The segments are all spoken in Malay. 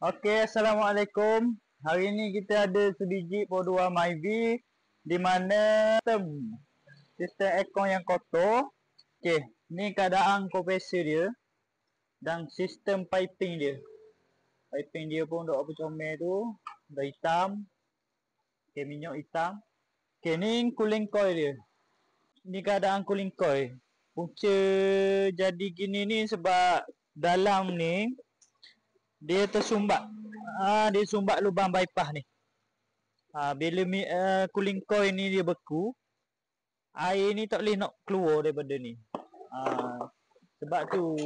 Okey, Assalamualaikum. Hari ini kita ada sebiji Pro2 Myvi di mana sistem aircon yang kotor. Okey, ni keadaan kompresor dia dan sistem piping dia. Piping dia pun dok apa comel tu, dah hitam. Okey, minyak hitam. Okey, ni cooling coil dia. Ni keadaan cooling coil. Punca jadi gini ni sebab dalam ni dia tersumbat. Dia sumbat lubang bypass ni. Bila cooling coil ni dia beku, air ni tak boleh nak keluar daripada ni. Sebab tu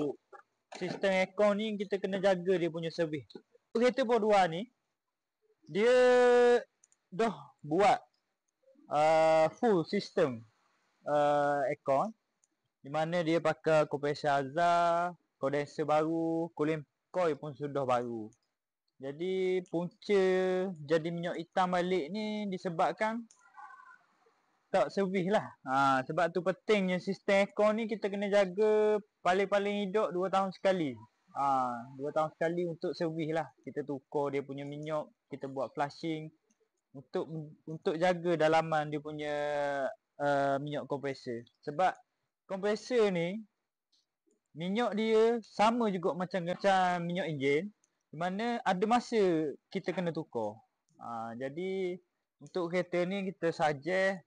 sistem aircon ni kita kena jaga dia punya servis. Kereta Pro2 ni dia dah buat full sistem aircon, di mana dia pakai kompresor Azhar, kondenser baru, cooling coil pun sudah baru. Jadi punca jadi minyak hitam balik ni disebabkan tak servis lah. Sebab tu pentingnya sistem aircon ni kita kena jaga paling-paling hidup 2 tahun sekali. 2 tahun sekali untuk servis lah. Kita tukar dia punya minyak, kita buat flushing untuk jaga dalaman dia punya minyak kompresor. Sebab kompresor ni minyak dia sama juga macam minyak enjin, di mana ada masa kita kena tukar. Jadi untuk kereta ni kita suggest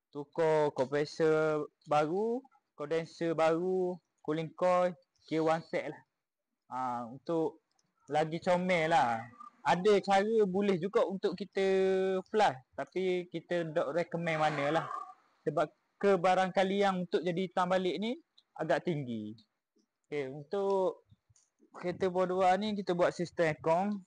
tukar kompresor baru, kondenser baru, cooling coil, kira one set lah. Untuk lagi comel lah. Ada cara boleh juga untuk kita flush, tapi kita tak recommend mana lah. Sebab kebarangkalian untuk jadi hitam balik ni agak tinggi. Okay, untuk kereta Pro2 ni kita buat sistem aircon.